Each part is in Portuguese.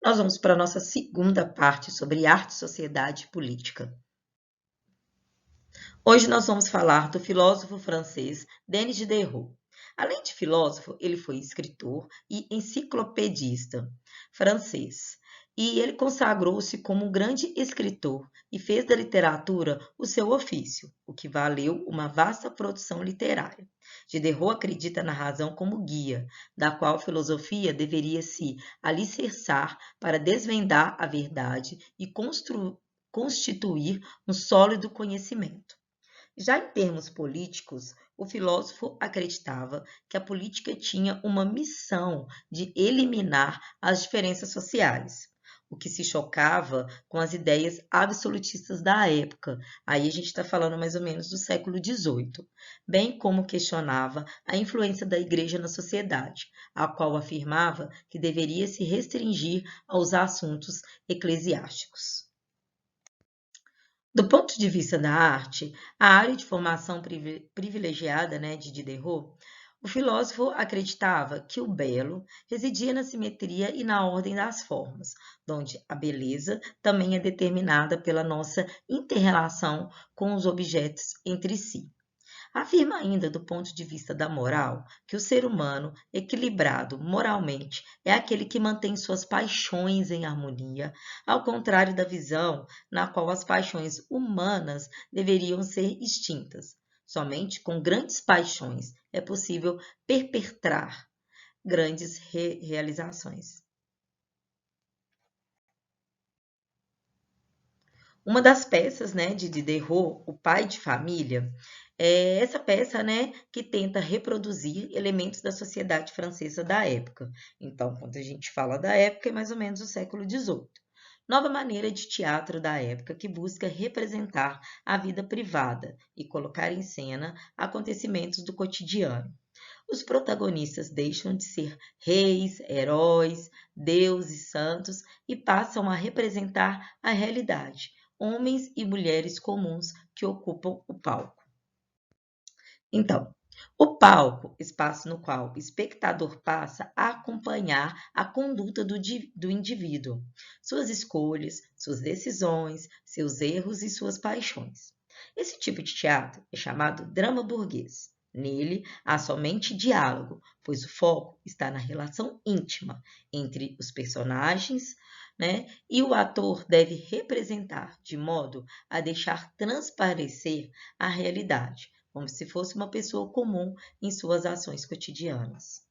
Nós vamos para a nossa segunda parte sobre arte, sociedade e política. Hoje nós vamos falar do filósofo francês Denis Diderot. Além de filósofo, ele foi escritor e enciclopedista francês. E ele consagrou-se como um grande escritor e fez da literatura o seu ofício, o que valeu uma vasta produção literária. Diderot acredita na razão como guia, da qual a filosofia deveria se alicerçar para desvendar a verdade e constituir um sólido conhecimento. Já em termos políticos, o filósofo acreditava que a política tinha uma missão de eliminar as diferenças sociais, o que se chocava com as ideias absolutistas da época. Aí a gente está falando mais ou menos do século XVIII, bem como questionava a influência da igreja na sociedade, a qual afirmava que deveria se restringir aos assuntos eclesiásticos. Do ponto de vista da arte, a área de formação privilegiada, né, de Diderot, o filósofo acreditava que o belo residia na simetria e na ordem das formas, onde a beleza também é determinada pela nossa interrelação com os objetos entre si. Afirma ainda, do ponto de vista da moral, que o ser humano, equilibrado moralmente, é aquele que mantém suas paixões em harmonia, ao contrário da visão na qual as paixões humanas deveriam ser extintas. Somente com grandes paixões é possível perpetrar grandes realizações. Uma das peças, né, de Diderot, O Pai de Família, é essa peça, né, que tenta reproduzir elementos da sociedade francesa da época. Então, quando a gente fala da época, é mais ou menos o século XVIII. Nova maneira de teatro da época que busca representar a vida privada e colocar em cena acontecimentos do cotidiano. Os protagonistas deixam de ser reis, heróis, deuses, santos e passam a representar a realidade, homens e mulheres comuns que ocupam o palco. Então, o palco, espaço no qual o espectador passa a acompanhar a conduta do indivíduo, suas escolhas, suas decisões, seus erros e suas paixões. Esse tipo de teatro é chamado drama burguês. Nele há somente diálogo, pois o foco está na relação íntima entre os personagens, né? E o ator deve representar de modo a deixar transparecer a realidade, como se fosse uma pessoa comum em suas ações cotidianas.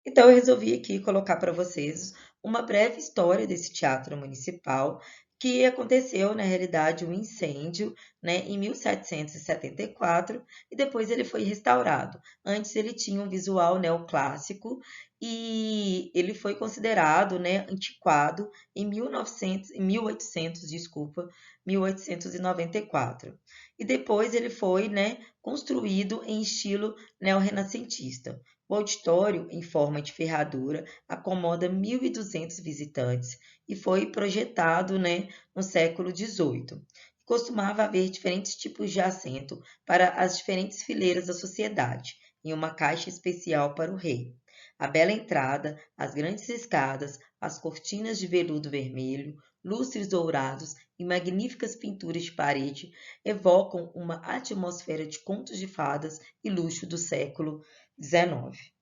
Então, eu resolvi aqui colocar para vocês uma breve história desse teatro municipal, que aconteceu, na realidade, um incêndio, né, em 1774, e depois ele foi restaurado. Antes ele tinha um visual neoclássico e ele foi considerado, né, antiquado em 1800, desculpa, 1894. E depois ele foi, né, construído em estilo neorrenascentista. O auditório, em forma de ferradura, acomoda 1.200 visitantes e foi projetado, né, no século XVIII. Costumava haver diferentes tipos de assento para as diferentes fileiras da sociedade, em uma caixa especial para o rei. A bela entrada, as grandes escadas, as cortinas de veludo vermelho, lustres dourados e magníficas pinturas de parede evocam uma atmosfera de contos de fadas e luxo do século XIX.